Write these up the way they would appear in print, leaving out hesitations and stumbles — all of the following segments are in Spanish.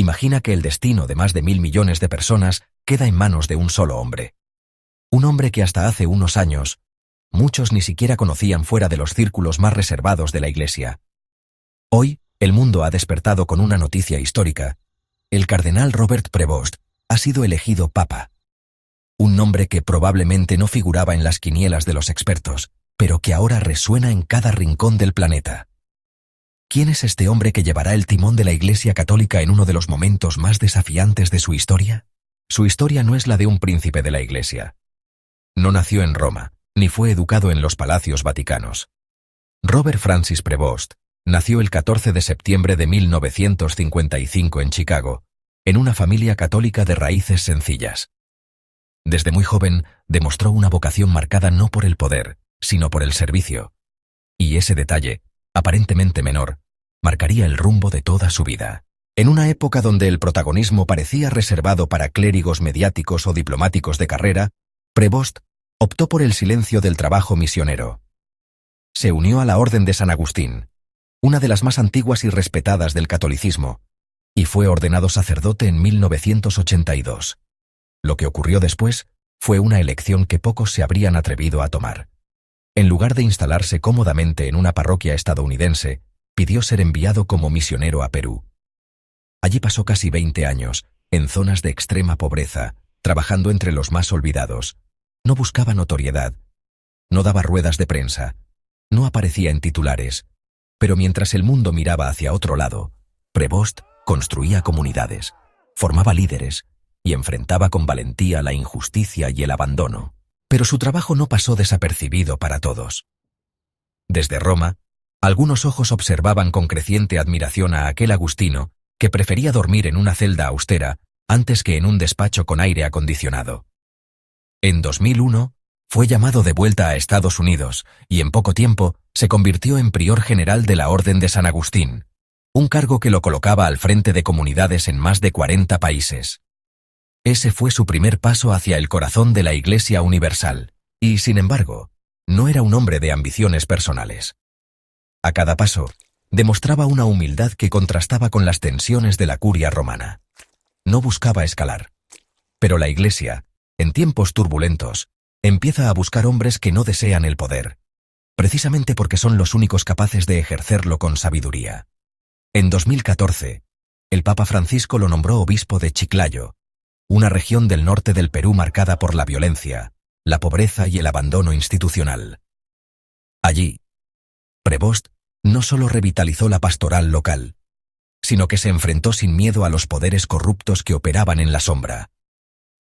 imagina que el destino de más de 1.000 millones de personas queda en manos de un solo hombre. Un hombre que hasta hace unos años, muchos ni siquiera conocían fuera de los círculos más reservados de la Iglesia. Hoy, el mundo ha despertado con una noticia histórica. El cardenal Robert Prevost ha sido elegido papa. Un nombre que probablemente no figuraba en las quinielas de los expertos, pero que ahora resuena en cada rincón del planeta. ¿Quién es este hombre que llevará el timón de la Iglesia Católica en uno de los momentos más desafiantes de su historia? Su historia no es la de un príncipe de la Iglesia. No nació en Roma, ni fue educado en los palacios vaticanos. Robert Francis Prevost nació el 14 de septiembre de 1955 en Chicago, en una familia católica de raíces sencillas. Desde muy joven demostró una vocación marcada no por el poder, sino por el servicio. Y ese detalle, aparentemente menor, marcaría el rumbo de toda su vida. En una época donde el protagonismo parecía reservado para clérigos mediáticos o diplomáticos de carrera, Prevost optó por el silencio del trabajo misionero. Se unió a la Orden de San Agustín, una de las más antiguas y respetadas del catolicismo, y fue ordenado sacerdote en 1982. Lo que ocurrió después fue una elección que pocos se habrían atrevido a tomar. En lugar de instalarse cómodamente en una parroquia estadounidense, pidió ser enviado como misionero a Perú. Allí pasó casi 20 años, en zonas de extrema pobreza, trabajando entre los más olvidados. No buscaba notoriedad, no daba ruedas de prensa, no aparecía en titulares, pero mientras el mundo miraba hacia otro lado, Prevost construía comunidades, formaba líderes y enfrentaba con valentía la injusticia y el abandono. Pero su trabajo no pasó desapercibido para todos. Desde Roma, algunos ojos observaban con creciente admiración a aquel agustino que prefería dormir en una celda austera antes que en un despacho con aire acondicionado. En 2001, fue llamado de vuelta a Estados Unidos y en poco tiempo se convirtió en prior general de la Orden de San Agustín, un cargo que lo colocaba al frente de comunidades en más de 40 países. Ese fue su primer paso hacia el corazón de la Iglesia Universal, y, sin embargo, no era un hombre de ambiciones personales. A cada paso, demostraba una humildad que contrastaba con las tensiones de la curia romana. No buscaba escalar. Pero la Iglesia, en tiempos turbulentos, empieza a buscar hombres que no desean el poder, precisamente porque son los únicos capaces de ejercerlo con sabiduría. En 2014, el Papa Francisco lo nombró obispo de Chiclayo, una región del norte del Perú marcada por la violencia, la pobreza y el abandono institucional. Allí, Prevost no solo revitalizó la pastoral local, sino que se enfrentó sin miedo a los poderes corruptos que operaban en la sombra.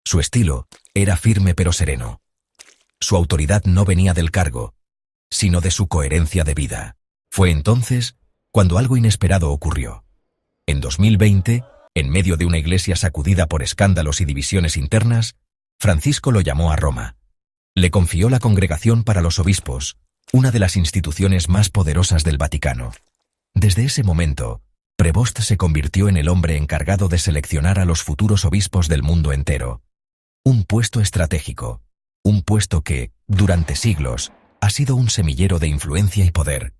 Su estilo era firme pero sereno. Su autoridad no venía del cargo, sino de su coherencia de vida. Fue entonces cuando algo inesperado ocurrió. En 2020, en medio de una iglesia sacudida por escándalos y divisiones internas, Francisco lo llamó a Roma. Le confió la Congregación para los Obispos, una de las instituciones más poderosas del Vaticano. Desde ese momento, Prevost se convirtió en el hombre encargado de seleccionar a los futuros obispos del mundo entero. Un puesto estratégico, un puesto que, durante siglos, ha sido un semillero de influencia y poder.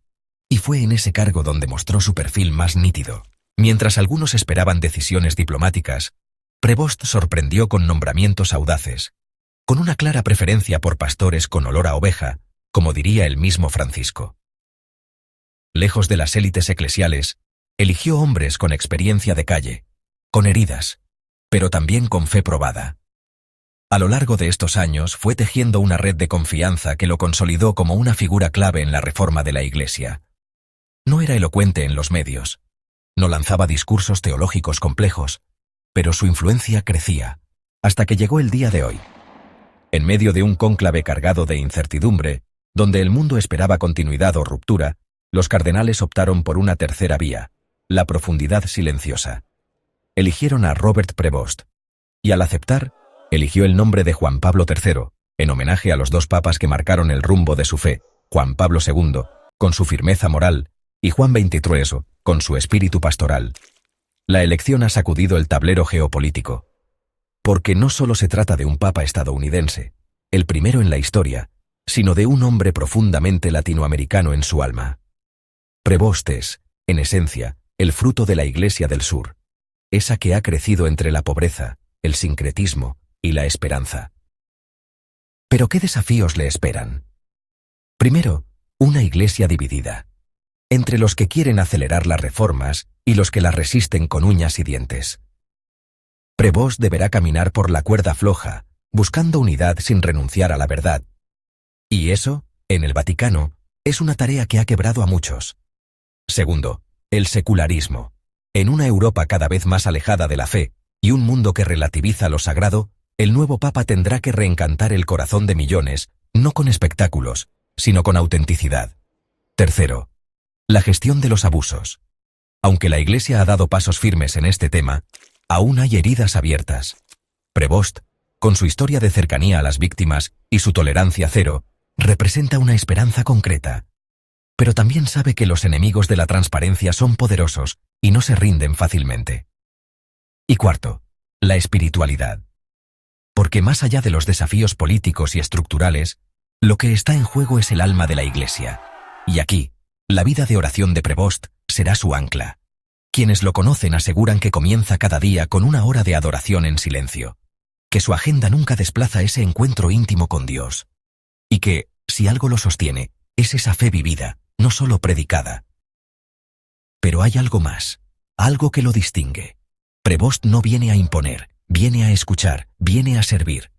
Y fue en ese cargo donde mostró su perfil más nítido. Mientras algunos esperaban decisiones diplomáticas, Prevost sorprendió con nombramientos audaces, con una clara preferencia por pastores con olor a oveja, como diría el mismo Francisco. Lejos de las élites eclesiales, eligió hombres con experiencia de calle, con heridas, pero también con fe probada. A lo largo de estos años fue tejiendo una red de confianza que lo consolidó como una figura clave en la reforma de la Iglesia. No era elocuente en los medios, no lanzaba discursos teológicos complejos, pero su influencia crecía, hasta que llegó el día de hoy. En medio de un cónclave cargado de incertidumbre, donde el mundo esperaba continuidad o ruptura, los cardenales optaron por una tercera vía, la profundidad silenciosa. Eligieron a Robert Prevost, y al aceptar, eligió el nombre de Juan Pablo III, en homenaje a los dos papas que marcaron el rumbo de su fe, Juan Pablo II, con su firmeza moral, y Juan XXIII, con su espíritu pastoral. La elección ha sacudido el tablero geopolítico. Porque no solo se trata de un papa estadounidense, el primero en la historia, sino de un hombre profundamente latinoamericano en su alma. Prevost es, en esencia, el fruto de la Iglesia del Sur. esa que ha crecido entre la pobreza, el sincretismo y la esperanza. ¿Pero qué desafíos le esperan? Primero, una iglesia dividida, entre los que quieren acelerar las reformas y los que las resisten con uñas y dientes. Prevost deberá caminar por la cuerda floja, buscando unidad sin renunciar a la verdad. Y eso, en el Vaticano, es una tarea que ha quebrado a muchos. Segundo, el secularismo. En una Europa cada vez más alejada de la fe y un mundo que relativiza lo sagrado, el nuevo Papa tendrá que reencantar el corazón de millones, no con espectáculos, sino con autenticidad. Tercero, la gestión de los abusos. Aunque la Iglesia ha dado pasos firmes en este tema, aún hay heridas abiertas. Prevost, con su historia de cercanía a las víctimas y su tolerancia cero, representa una esperanza concreta. Pero también sabe que los enemigos de la transparencia son poderosos y no se rinden fácilmente. Y cuarto, la espiritualidad. Porque más allá de los desafíos políticos y estructurales, lo que está en juego es el alma de la Iglesia. Y aquí, la vida de oración de Prevost será su ancla. Quienes lo conocen aseguran que comienza cada día con una hora de adoración en silencio, que su agenda nunca desplaza ese encuentro íntimo con Dios, y que, si algo lo sostiene, es esa fe vivida, no solo predicada. Pero hay algo más, algo que lo distingue. Prevost no viene a imponer, viene a escuchar, viene a servir.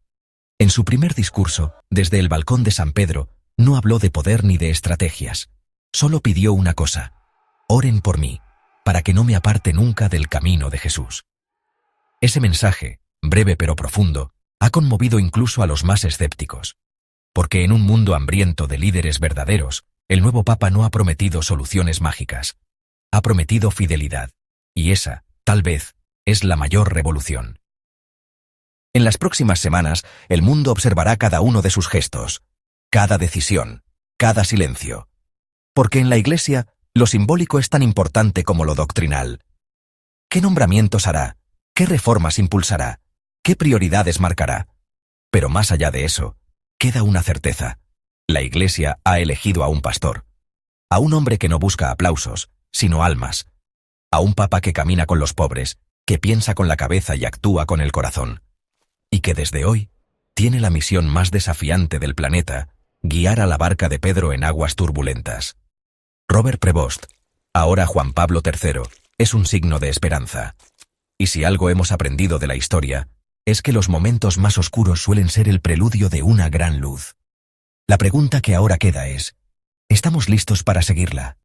En su primer discurso, desde el balcón de San Pedro, no habló de poder ni de estrategias. Solo pidió una cosa: oren por mí, para que no me aparte nunca del camino de Jesús. Ese mensaje, breve pero profundo, ha conmovido incluso a los más escépticos. Porque en un mundo hambriento de líderes verdaderos, el nuevo Papa no ha prometido soluciones mágicas. Ha prometido fidelidad. Y esa, tal vez, es la mayor revolución. En las próximas semanas, el mundo observará cada uno de sus gestos, cada decisión, cada silencio. Porque en la Iglesia, lo simbólico es tan importante como lo doctrinal. ¿Qué nombramientos hará? ¿Qué reformas impulsará? ¿Qué prioridades marcará? Pero más allá de eso, queda una certeza. La Iglesia ha elegido a un pastor. A un hombre que no busca aplausos, sino almas. A un Papa que camina con los pobres, que piensa con la cabeza y actúa con el corazón. Y que desde hoy tiene la misión más desafiante del planeta: guiar a la barca de Pedro en aguas turbulentas. Robert Prevost, ahora Juan Pablo III, es un signo de esperanza. Y si algo hemos aprendido de la historia, es que los momentos más oscuros suelen ser el preludio de una gran luz. La pregunta que ahora queda es: ¿estamos listos para seguirla?